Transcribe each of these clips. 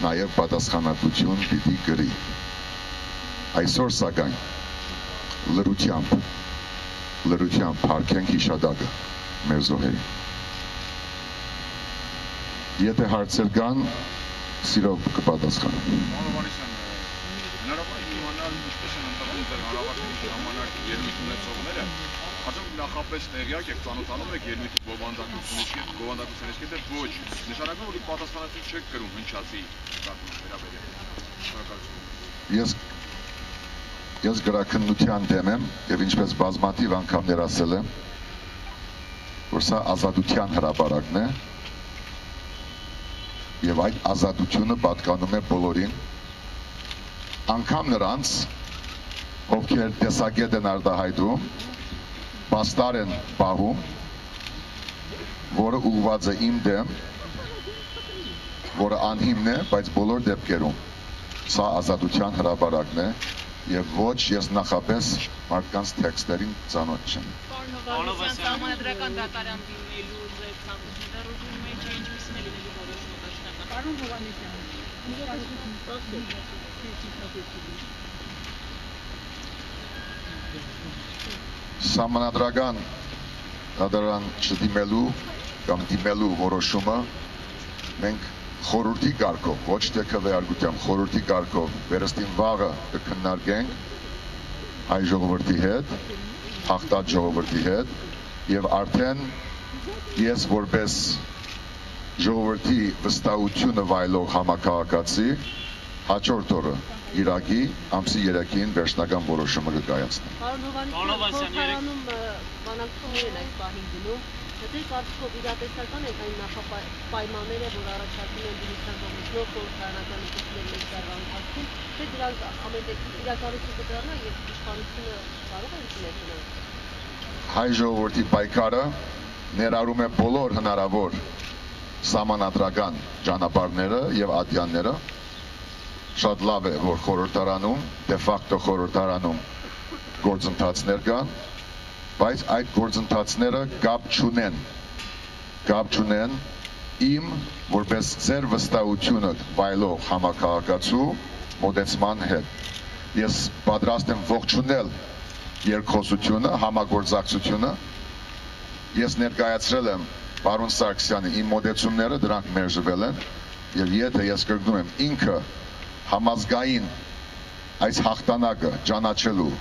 նաև պատասխանատվություն պիտի կրի։ Այսօր սակայն լրությամբ հարգենք հիշադակը մեր զոհերին։ Եթե հարցեր կան, սիրով կպատասխանեմ։ Հնարավոր է իմանալ ինչպես են ընտրվում ձեր հանրավաշտի ժամանակ ելույթ ունեցողները, արդյոք նախապես տեղյակ եք, ծանոթանում եք ելույթի բովանդակությունից, թե ոչ, նշանակում որ պատասխանատվություն չեք կրում հնչածի վերաբերյալ։ Ես գրաքննության դեմ եմ եւ ինչպես բազմաթիվ անգամներ ասել եմ, որ սա ազատության հրապարակն է եւ այդ ազատությունը պատկանում է բոլորին, անգամ նրանց, ովքեր տեսակետ են արտահայտում, պաստար են պահում, որը ուղղված է իմ դեմ, որը անհիմն է, բայց բոլոր դեպքերում սա ազատության հրապարակն է եւ ոչ ես նախապես մարդկանց տեքստերին ծանոթ չեմ։ Պարոն Հովհաննիսյան, սահմանադրական դատարան դիմելու ձեր ցանկությունները ռուժում մեջ ինչպիսին է լինելու որոշումը դաշնական։ Պարոն Հովհաննիսյան, Սահմանադրական դատարան չդիմելու կամ դիմելու որոշումը մենք խորհրդի կարգով, ոչ թե քվեարկությամբ, խորհրդի կարգով վերստին վաղը կքննարկենք հայ ժողովրդի հետ, հաղթած ժողովրդի հետ եւ արդեն ես որպես ժողովրդի վստահությունը վայելող համակարգացի հաջորդ օրը Իրաքի ամսի 3-ին վերջնական որոշումը կկայացնեմ։ Պարոն Հովհաննիսյան, փոխարանում բանակցություններ են այս պահին գնում, թե կարծիքով իրատեսական են այն նախապայմանները, որ առաջարկում են դիմության կողմից նոր խորհրդարանական ընտրությունների մեկ տարվա ընթացքում, թե դրանք ամենտեղ իրականություն կդառնա եւ իշխանությունը կարող է ընդունել դրանք։ Հայ ժողովրդի պայքարը ներառում է բոլոր հնարավոր սահմանադրական ճանապարհները եւ ատյանները։ Շատ լավ է, որ խորհրդարանում, դե ֆակտո խորհրդարանում գործընթացներ կան, բայց այդ գործընթացները կապ չունեն իմ որպես ձեր վստահությունը վայելող համակարգացու մոտեցման հետ։ Ես պատրաստ եմ ողջունել երկխոսությունը, համագործակցությունը։ Ես ներկայացրել եմ պարոն Սարգսյանի իմ մոտեցումները, դրանք մերժվել են, եւ եթե ես կրկնում եմ ինքը համազգային այս հաղթանակը ճանաչելու,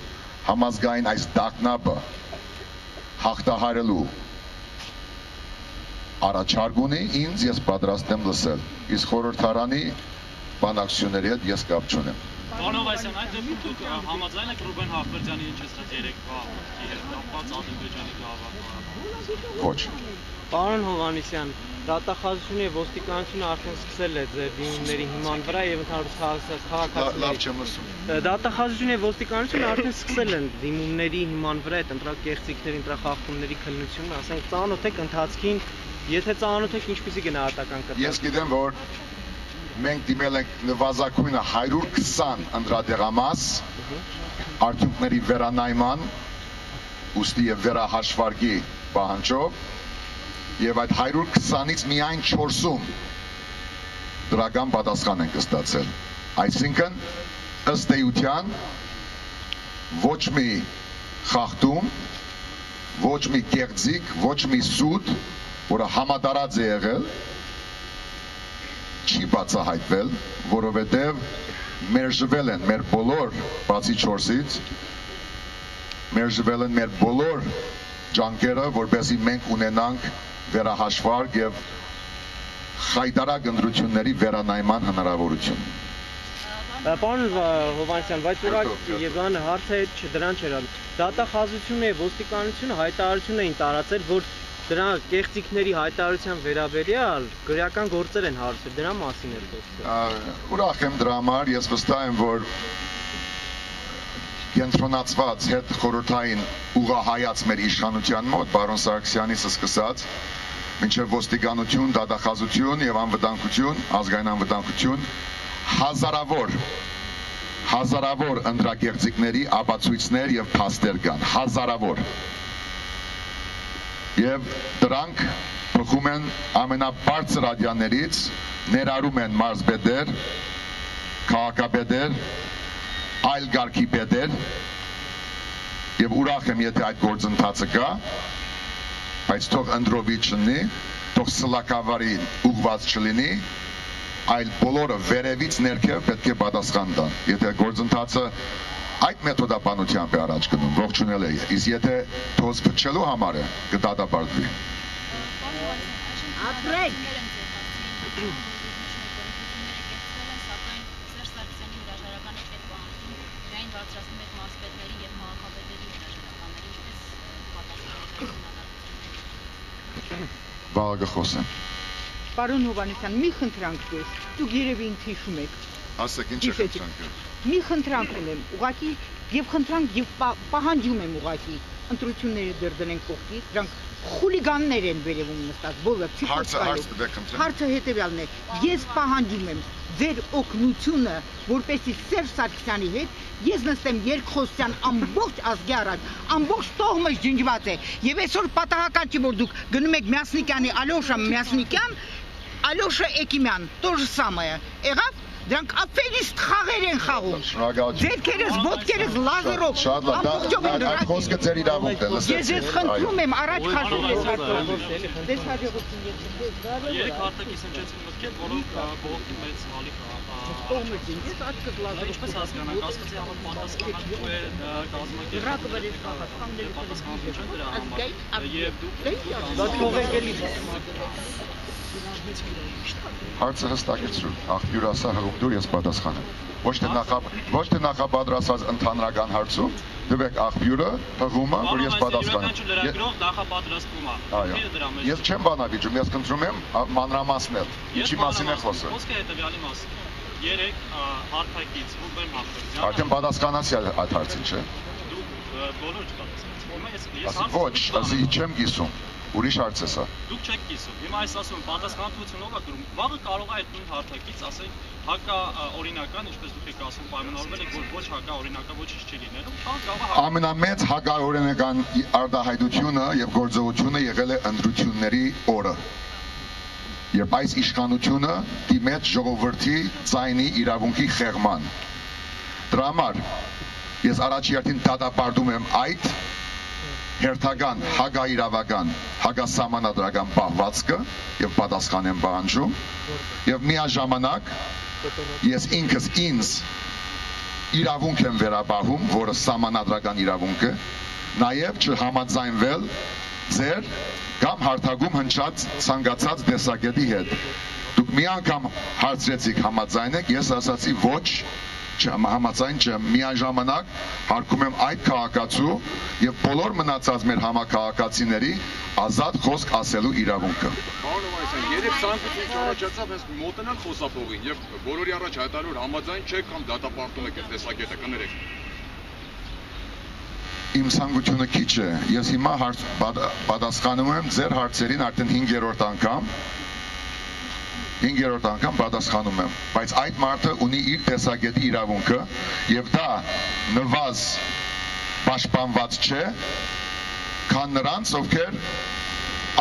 համազգային այս դակնապը հաղթահարելու առաջարկ ունի ինձ, ես պատրաստ եմ լսել, իսկ խորհրդարանի բանակցությունների հետ ես կապ չունեմ։ Պարոն Հովհաննիսյան, այդ դեպքում դուք համաձայն եք Ռուբեն Հաղվերդյանի ինչ ասած երեկվա կապված Ադրբեջանի գաղափարով։ Ոչ։ Պարոն Հովհաննիսյան, դատախազությունը եւ ոստիկանությունը արդեն սկսել է ձեր դիմումների հիման վրա եւ ընդհանուր քաղաքացիների։ Լավ չեմ լսում։ Դատախազությունը եւ ոստիկանությունը արդեն սկսել են դիմումների հիման վրա այդ ընտրակեղծիքների, ընտրախախտումների քննությունը, ասենք ծանոթ եք ընթացքին, եթե ծանոթ եք ինչպեսի գնահատական կտա։ Ես գիտեմ, որ մենք դիմել ենք նվազագույնը 120 ընդրադեղամաս արդյունքների վերանայման, ուստի եւ վերահաշվարկի պահանջով եւ այդ 120-ից միայն 4-ում դրական պատասխան ենք ստացել։ Այսինքն ըստ էության ոչ մի խախտում, ոչ մի կեղծիք, ոչ մի սուտ, որը համատարած է եղել, չի բացահայտվել, որովհետև մերժվել են մեր բոլոր, բացի 4-ից, մերժվել են մեր բոլոր ջանքերը, որպեսզի մենք ունենանք վերահաշվարկ եւ խայտարակ ընտրությունների վերանայման հնարավորություն։ Պարոն Հովհաննիսյան, բայց Եվան հարցը դրան չէր անում։ Դատախազությունը եւ ոստիկանությունը հայտարարություն էին տարածել, որ դրա կեղծիքների հայտարարության վերաբերյալ գրական գործեր են հարուցել, դրա մասին էր խոսքը։ Ուրախ եմ դրա համար, ես վստահ եմ, որ կենտրոնացված հետ խորհրդային ուղղահայաց մեր իշխանության մոտ, պարոն Սարգսյանից սկսած, մինչև ոստիկանություն, դատախազություն եւ անվտանգություն, ազգային անվտանգություն, հազարավոր ընտրակեղծիքների ապացույցներ եւ փաստեր կան, հազարավոր։ Եվ դրանք բխում են ամենաբարձր ադյաներից, ներառում են մարզպետեր, քաղաքապետեր, այլ գարքի պետեր, եւ ուրախ եմ, եթե այդ գործընթացը կա, բայց թող ընդրովի չլինի, թող սլակավարի ուղված չլինի, այլ բոլորը վերևից ներքև պետք է պատասխան տան։ Եթե գործընթացը այդ մեթոդապանությամբ է առաջ գնում, ողջունել է, իսկ եթե թոզ փչելու համար է, կդատապարտվի։ Ապրեք։ Վաղը խոսեմ։ Պարոն Հովհաննիսյան, մի խնդրանք դες, դուք երևի ինձ հիշում եք։ Ասեք, ինչ է խնդրանքը։ Մի խնդրանք ունեմ, ուղղակի եւ խնդրանք եւ պահանջում եմ ուղղակի ընտրությունները դեռ դնենք կողքի, դրանք խուլիգաններ են վերևում նստած, բոլորը հարցը հետեւյալն է, ես պահանջում եմ ձեր օգնությունը, որպեսզի Սերժ Սարգսյանի հետ ես նստեմ երկխոսության ամբողջ ազգի առաջ, ամբողջ տոհմը ջնջված է, եւ այսօր պատահական չի, որ դուք գնում եք Մյասնիկյանի Ալյոշա Մյասնիկյան, Ալյոշա Էկիմյան, то же самое, եղավ? Դրանք ապերիստ խաղեր են խաղում։ Ձերքերս, ոտքերս լազերով։ Շատ լավ, այդ խոսքը ձեր իրավունքն է, լսեցի։ Ես խնդրում եմ առաջ քաշել ես հարցը։ Դες հաջողություն Երեք հարտակից հնչեցին մտքեր, որոնք բողոքի մեծ հալի կողմը ջինջես աչքս լազերով։ Ինչպես հասկանանք, ասացի համար պատասխանատու է կազմակերպ։ Ռակը վրես պատասխանների պատասխանատու չեն դրա համար։ Եվ Դա թողեկելի։ Հարցը հստակեցրու, աղբյուր ասա հղումդուր ես պատասխանեմ։ Ոչ թե նախապատրաստված ընդհանրական հարցում, դվեք աղբյուրը, հղումը, որ ես պատասխանեմ։ Լրագրող նախապատրաստվում է։ Ես չեմ բանավիճում, ես կընտրում եմ մանրամասնել։ Ինչի մասին է խոսքը։ Խոսքը հետևյալի մասին։ Երեք հարթակից Ռուբեն Հաղթարյան։ Արդեն պատասխանացի այդ հարցին, չէ։ Դուք բոլոր չպատասխանեցիք։ Ոչ, ասի չեմ կիսում։ Ուրիշ հարց է սա։ Դուք չեք կիսում։ Հիմա այս ասում եմ, պատասխանատվություն ով է կրում։ Վաղը կարող է այդ նույն հարթակից ասել հակա օրինական, ինչպես դուք եք ասում, պայմանավորվել եք, որ ոչ հակա օրինական ոչինչ չի լինելու։ Ամենամեծ հակաօրինական արտահայտությունը եւ գործողությունը եղել է ընտրությունների օրը։ Երբ այս իշխանությունը դիմեց ժողովրդի ձայնի իրավունքի խեղման։ Դրա համար ես առաջին դատապարտում եմ այդ հերթական հակաիրավական, հակասահմանադրական պահվածքը եւ պատասխան եմ պահանջում եւ միաժամանակ ես ինքս ինձ իրավունք եմ վերապահում, որը սահմանադրական իրավունք է, նաեւ չհամաձայնվել ձեր կամ հարթակում հնչած ցանկացած տեսակետի հետ։ Դուք մի անգամ հարցրեցիք համաձայն եք, ես ասացի ոչ, համաձայն չեմ, միաժամանակ հարկում եմ այդ քաղաքացու եւ բոլոր մնացած մեր համակարգացիների ազատ խոսք ասելու իրավունքը։ Պարոն Հովհաննիսյան, երեք ցանկություն առաջացավ հենց մոտնալ խոսափողին եւ բոլորի առաջ հայտարարել համաձայն չեք կամ դատապարտում եք այդ տեսակետը, կներեք։ Իմ ցանկությունը քիչ է, ես հիմա պատասխանում եմ ձեր հարցերին արդեն 5-րդ անգամ։ 5-րդ անգամ պատասխանում եմ, բայց այդ մարդը ունի իր տեսակետի իրավունքը եւ դա նվազ պաշտպանված չէ, քան նրանց, ովքեր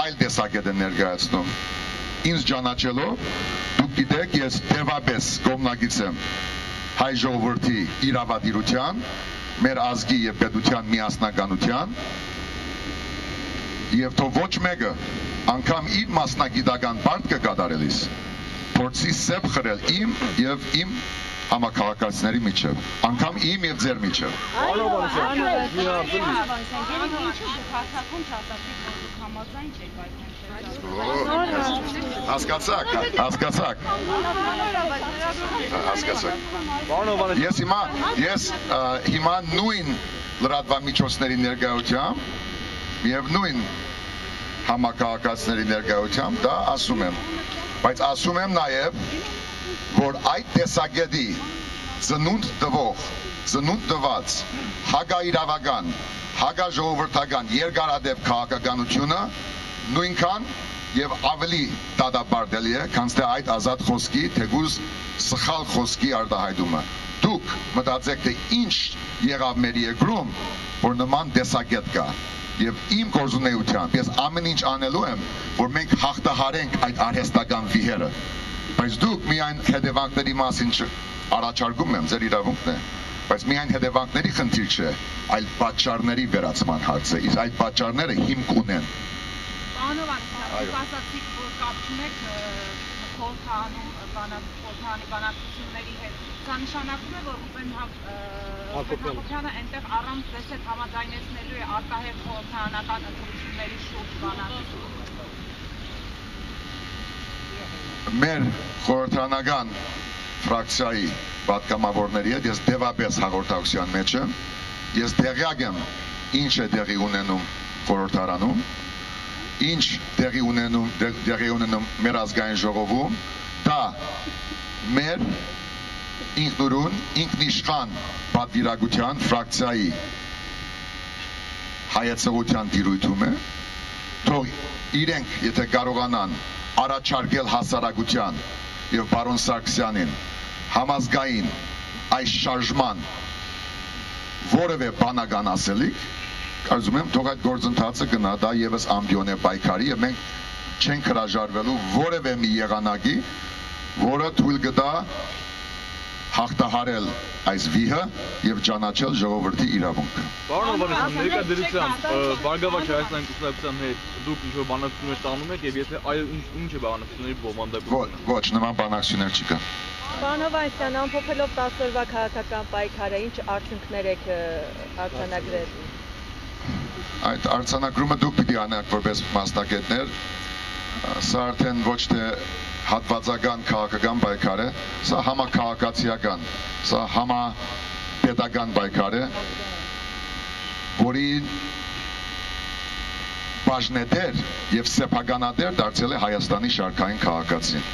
այլ տեսակետ են ներկայացնում։ Ինձ ճանաչելով, դուք գիտեք, ես դեպապես կողմնակից եմ հայ ժողովրդի իրավադիրության, մեր ազգի եւ պետության միասնականության եւ թող ոչ մեկը անգամ իր մասնագիտական պարտքը կատարելիս փորձի սեփ խրել իմ եւ իմ համակարգացիների միջև, անգամ իմ եւ ձեր միջև։ Հասկացաք։ Ես հիմա նույն լրատվամիջոցների ներկայությամբ եւ նույն համակարգացիների ներկայությամբ դա ասում եմ, բայց ասում եմ նաեւ, որ այդ տեսակետի ծնունդ տված հակաիրավական, հակաժողովրդական երկարադեպ քաղաքականությունը նույնքան եւ ավելի դատապարտելի է, քան թե այդ ազատ խոսքի, թեկուզ սխալ խոսքի արտահայտումը։ Դուք մտածեք, թե ինչ եղավ մեր երկրում, որ նման տեսակետ կա։ Եվ իմ գործունեությամբ ես ամեն ինչ անելու եմ, որ մենք հաղթահարենք այդ արհեստական վիհերը։ Բայց դուք միայն հետևանքների մասին առաջարկում եմ, ձեր իրավունքն է, բայց միայն հետևանքների խնդիր չէ, այլ պատճառների վերացման հարց է, իսկ այդ պատճառները հիմք ունեն։ Պարոն ասացիք, որ կապ չունեք խորհրդանի բանակցությունների հետ, սա նշանակում է, որ Ռուբեն Հակոբյանը այնտեղ առանց ձեզ հետ համաձայնեցնելու է արտահերթ խորհրդարանական ընտրությունների շուրջ բանակցություն։ Մեր խորհրդարանական ֆրակցիայի պատգամավորների հետ ես դեպապես հաղորդակցության մեջ եմ, ես տեղյակ եմ ինչ է տեղի ունենում խորհրդարանում, ինչ տեղի ունենում մեր ազգային ժողովում, դա մեր ինքնուրույն, ինքնիշխան պատվիրակության ֆրակցիայի հայեցողության դիրույթում է, թող իրենք, եթե կարողանան առաջարկել հասարակության եւ պարոն Սարգսյանին համազգային այս շարժման որևէ բանական ասելիք, կարծում եմ թող այդ գործընթացը գնա, դա եւս ամբիոն է պայքարի եւ մենք չենք հրաժարվելու որևէ մի եղանակի, որը թույլ կտա հաղթահարել այս վիհը եւ ճանաչել ժողովրդի իրավունքը։ Պարոն Հովհաննիսյան, ներկայությամբ Բարգավաճ Հայաստանի կուսակցության հետ դուք ինչ-որ բանակցություններ տանում եք եւ եթե այո, ինչ է բանակցությունների բովանդակությունը։ Ոչ, նման բանակցություններ չկա։ Պարոն Հովհաննիսյան, ամփոփելով 10 օրվա քաղաքական պայքարը, ինչ արդյունքներ եք արձանագրել։ Այդ արձանագրումը դուք պիտի անեք որպես մասնակիցներ, սա արդեն ոչ թե հատվածական քաղաքական պայքար է, սա համաքաղաքացիական, սա համապետական պայքար է, որի բաժնետեր եւ սեփականատեր դարձել է Հայաստանի շարքային քաղաքացին։